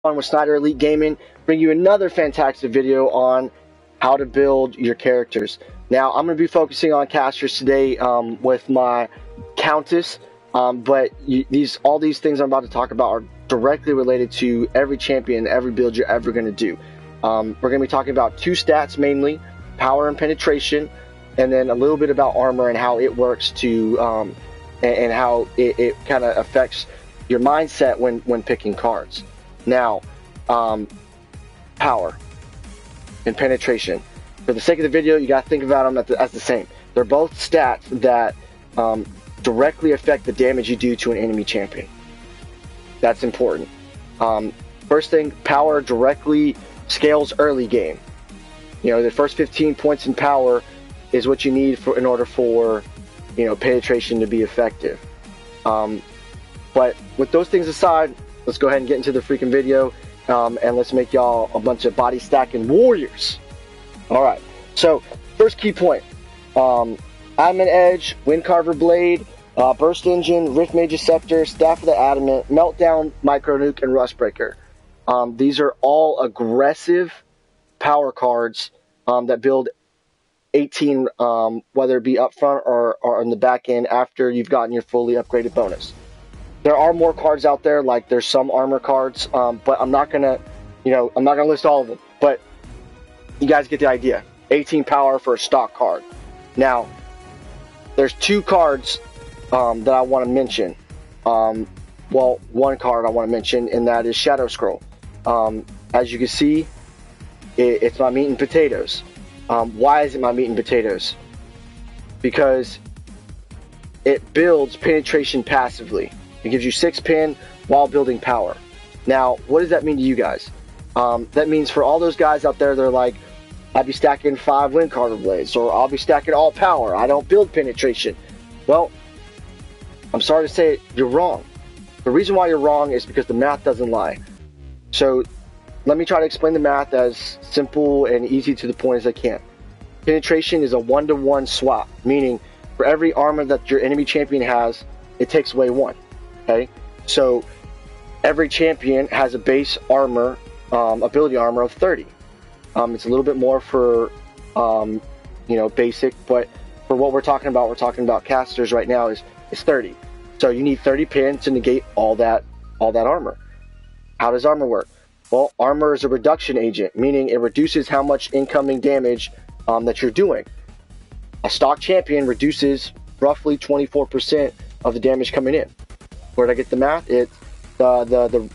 On with Snyder Elite Gaming, bring you another fantastic video on how to build your characters. Now, I'm going to be focusing on casters today with my Countess, but all these things I'm about to talk about are directly related to every champion, every build you're ever going to do. We're going to be talking about two stats mainly, power and penetration, and then a little bit about armor and how it works to, and how it kind of affects your mindset when picking cards. Now, power and penetration. For the sake of the video, you got to think about them as the same. They're both stats that directly affect the damage you do to an enemy champion. That's important. First thing, power directly scales early game. You know, the first 15 points in power is what you need in order for, you know, penetration to be effective. But with those things aside, let's go ahead and get into the freaking video, and let's make y'all a bunch of body stacking warriors. Alright, so first key point. Adamant Edge, Wind Carver Blade, Burst Engine, Rift Mage's Scepter, Staff of the Adamant, Meltdown, Micro Nuke, and Rust Breaker. These are all aggressive power cards that build 18, whether it be up front or in the back end after you've gotten your fully upgraded bonus. There are more cards out there, like there's some armor cards, but I'm not gonna, I'm not gonna list all of them. But you guys get the idea. 18 power for a stock card. Now, there's two cards that I want to mention. Well, one card I want to mention, and that is Shadow Scroll. As you can see, it's my meat and potatoes. Why is it my meat and potatoes? Because it builds penetration passively. It gives you 6 pin while building power. Now, what does that mean to you guys? That means for all those guys out there, they're like, I'd be stacking 5 Wind Carver Blades, or I'll be stacking all power. I don't build penetration. Well, I'm sorry to say it, you're wrong. The reason why you're wrong is because the math doesn't lie. So, let me try to explain the math as simple and easy to the point as I can. Penetration is a 1-to-1 swap, meaning for every armor that your enemy champion has, it takes away 1. Okay, so every champion has a base armor, ability armor of 30. It's a little bit more for, basic, but for what we're talking about casters right now is 30. So you need 30 pin to negate all that armor. How does armor work? Well, armor is a reduction agent, meaning it reduces how much incoming damage that you're doing. A stock champion reduces roughly 24% of the damage coming in. Where'd I get the math? The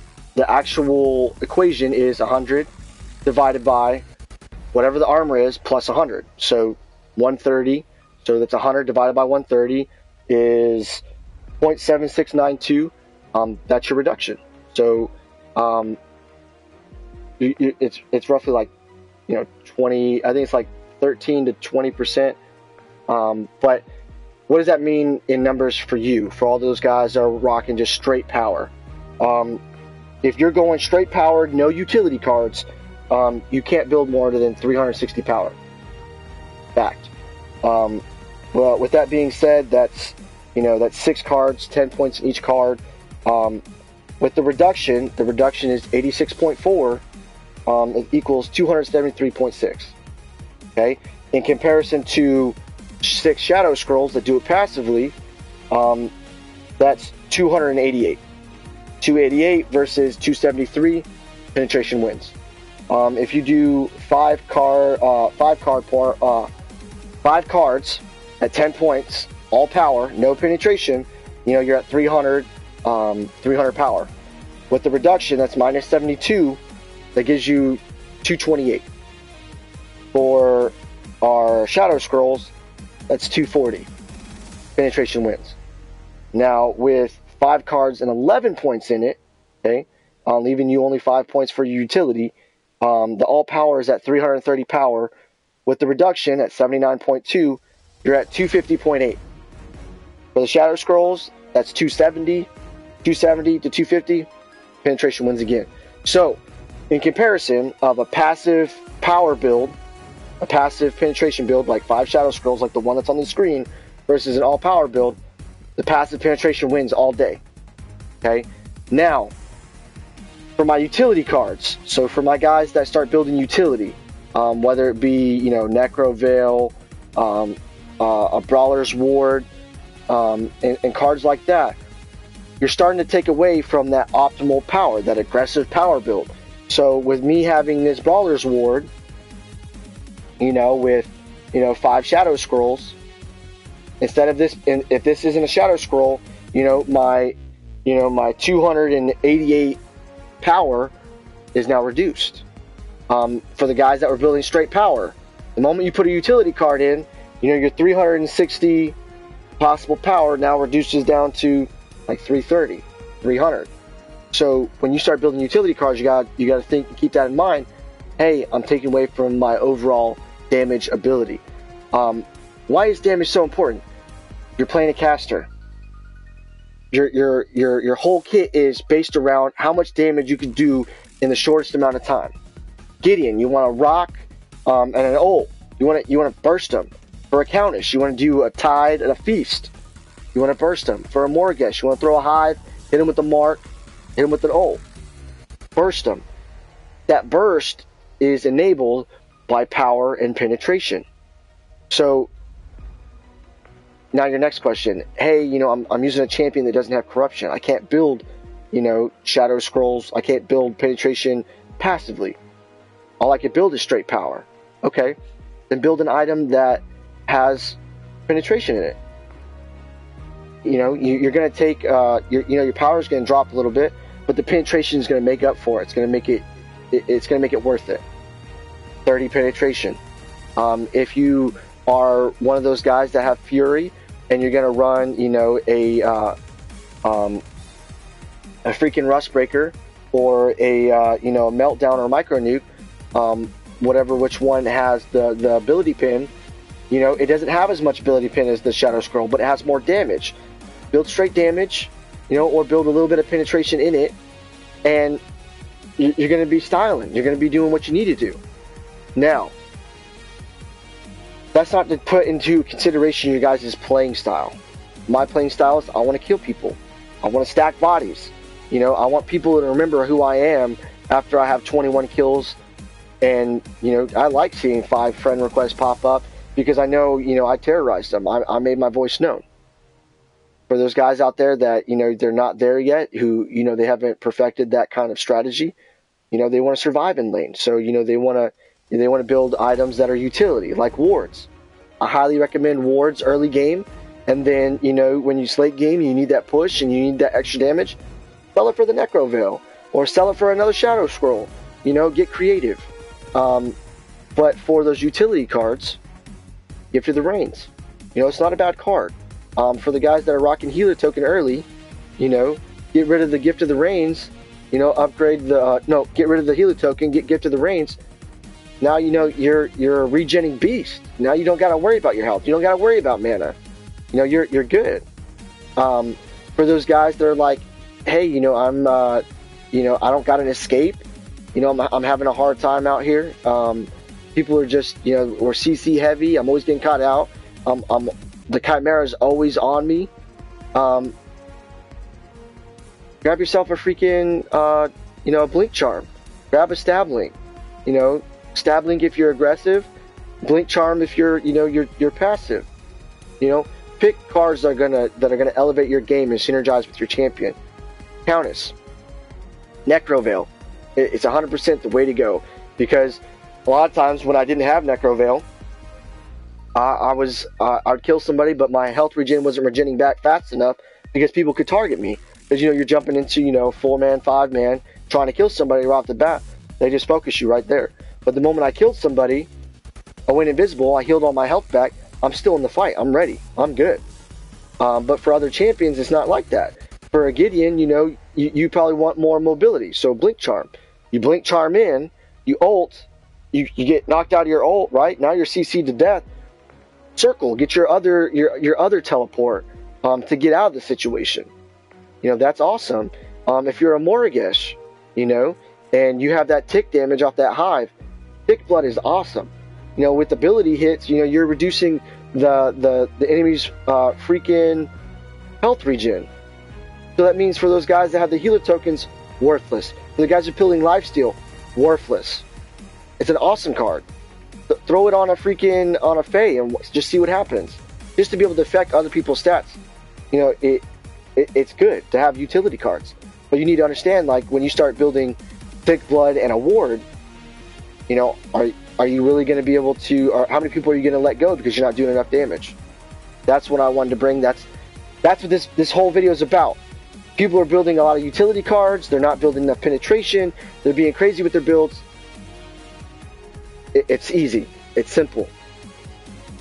actual equation is 100 divided by whatever the armor is plus 100. So 130. So that's 100 divided by 130 is 0.7692. That's your reduction. So it's roughly like 20. I think it's like 13 to 20%. But what does that mean in numbers for you? For all those guys that are rocking just straight power. If you're going straight power, no utility cards, you can't build more than 360 power. Fact. Well, with that being said, that's 6 cards, 10 points in each card. With the reduction is 86.4. It equals 273.6. Okay. In comparison to 6 Shadow Scrolls that do it passively, that's 288. 288 versus 273, penetration wins. If you do 5 cards at 10 points, all power, no penetration, you're at 300 power. With the reduction, that's minus 72, that gives you 228. For our Shadow Scrolls, that's 240. Penetration wins. Now, with 5 cards and 11 points in it, okay, leaving you only 5 points for your utility, the all power is at 330 power. With the reduction at 79.2, you're at 250.8. For the Shadow Scrolls, that's 270 to 250. Penetration wins again. So, in comparison of a passive power build, a passive penetration build like 5 Shadow Scrolls, like the one that's on the screen, versus an all power build, the passive penetration wins all day. Okay, now for my utility cards, so for my guys that start building utility, whether it be, you know, Necro Veil, a Brawler's Ward, and cards like that, you're starting to take away from that optimal power, that aggressive power build. So with me having this Brawler's Ward, you know, with, you know, 5 Shadow Scrolls, instead of this, and if this isn't a Shadow Scroll, you know, my 288 power is now reduced. For the guys that were building straight power, the moment you put a utility card in, you know, your 360 possible power now reduces down to like 330, 300. So when you start building utility cards, you got to think, keep that in mind. Hey, I'm taking away from my overall damage ability. Why is damage so important? You're playing a caster. Your whole kit is based around how much damage you can do in the shortest amount of time. Gideon, you want to rock and an ult. You want to burst them. For a Countess, you want to do a Tide and a Feast. You want to burst them. For a Morgesh, you want to throw a Hive, hit him with the Mark, hit him with an ult. Burst them. That burst is enabled by power and penetration. So now your next question. Hey, you know, I'm using a champion that doesn't have corruption. I can't build, you know, Shadow Scrolls. I can't build penetration passively. All I can build is straight power. Okay, then build an item that has penetration in it. You know, you're going to take, your power is going to drop a little bit, but the penetration is going to make up for it. It's going to make it worth it. 30 penetration. If you are one of those guys that have Fury and you're going to run, you know, a freaking Rust Breaker or a Meltdown or a Micro Nuke, which one has the ability pin, you know, it doesn't have as much ability pin as the Shadow Scroll, but it has more damage. Build straight damage, you know, or build a little bit of penetration in it, and you're going to be styling. You're going to be doing what you need to do. Now, that's not to put into consideration your guys' playing style. My playing style is I want to kill people. I want to stack bodies. You know, I want people to remember who I am after I have 21 kills. And, you know, I like seeing 5 friend requests pop up because I know, you know, I terrorized them. I made my voice known. For those guys out there that, you know, they're not there yet, who, you know, they haven't perfected that kind of strategy, you know, they want to survive in lane. So, you know, they want to build items that are utility, like wards. I highly recommend wards early game. And then, you know, when you late game, you need that push and you need that extra damage, sell it for the Necro Veil or sell it for another Shadow Scroll. You know, get creative. But for those utility cards, Gift of the Reins. You know, it's not a bad card. For the guys that are rocking Healer Token early, you know, get rid of the Gift of the Reins, you know, upgrade the, get rid of the Healer Token, get Gift of the Reins. Now, you know, you're a regenning beast. Now you don't got to worry about your health. You don't got to worry about mana. You know, you're good. For those guys that are like, hey, you know, you know, I don't got an escape. You know, I'm having a hard time out here. People are just, you know, we're CC heavy. I'm always getting caught out. The Chimera's always on me. Grab yourself a freaking, you know, a Blink Charm. Grab a Stab Link. You know, Stab Link if you're aggressive. Blink Charm if you're, you know, you're passive. You know, pick cards that are gonna elevate your game and synergize with your champion. Countess. Necro Veil. It's 100% the way to go, because a lot of times when I didn't have Necro Veil, I'd kill somebody, but my health regen wasn't regenning back fast enough because people could target me. Because, you know, you're jumping into, you know, 4-man, 5-man, trying to kill somebody right off the bat. They just focus you right there. But the moment I killed somebody, I went invisible, I healed all my health back, I'm still in the fight, I'm ready, I'm good. But for other champions, it's not like that. For a Gideon, you know, you probably want more mobility, so Blink Charm. You Blink Charm in, you ult, you get knocked out of your ult, right? Now you're CC'd to death. Circle, get your other teleport to get out of the situation. You know, that's awesome. If you're a Morgesh, you know, and you have that tick damage off that Hive, Tick Blood is awesome. You know, with ability hits, you know, you're reducing the enemy's freaking health regen. So that means for those guys that have the healer tokens, worthless. For the guys who are building lifesteal, worthless. It's an awesome card. Throw it on a Fae and just see what happens. Just to be able to affect other people's stats. You know, it's good to have utility cards. But you need to understand, like, when you start building Thick Blood and a Ward, you know, are you really going to be able to, or how many people are you going to let go because you're not doing enough damage? That's what I wanted to bring. That's what this whole video is about. People are building a lot of utility cards. They're not building enough penetration. They're being crazy with their builds. It's easy. It's simple.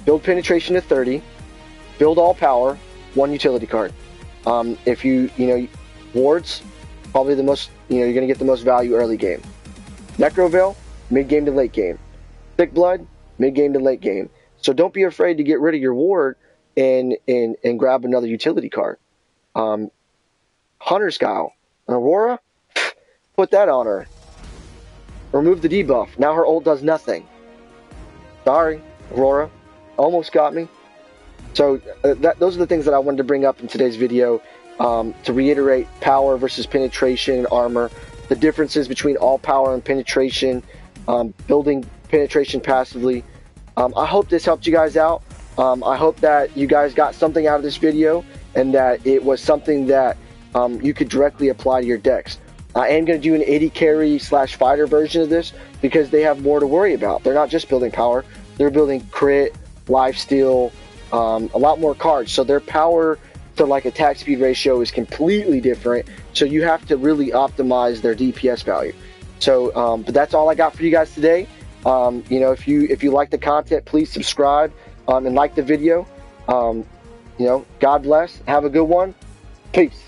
Build penetration to 30. Build all power. 1 utility card. If you know, wards, probably the most, you know, you're going to get the most value early game. Necroveil, mid game to late game. Thick Blood, mid game to late game. So don't be afraid to get rid of your ward and grab another utility card. Hunter's Guile, Aurora, put that on her. Remove the debuff. Now her ult does nothing. Sorry, Aurora, almost got me. So those are the things that I wanted to bring up in today's video, to reiterate power versus penetration and armor, the differences between all power and penetration, building penetration passively. I hope this helped you guys out. I hope that you guys got something out of this video and that it was something that you could directly apply to your decks. I am going to do an 80 carry / fighter version of this because they have more to worry about. They're not just building power, they're building crit, lifesteal, a lot more cards. So their power to like attack speed ratio is completely different. So you have to really optimize their DPS value. So, but that's all I got for you guys today. You know, if you like the content, please subscribe and like the video. You know, God bless. Have a good one. Peace.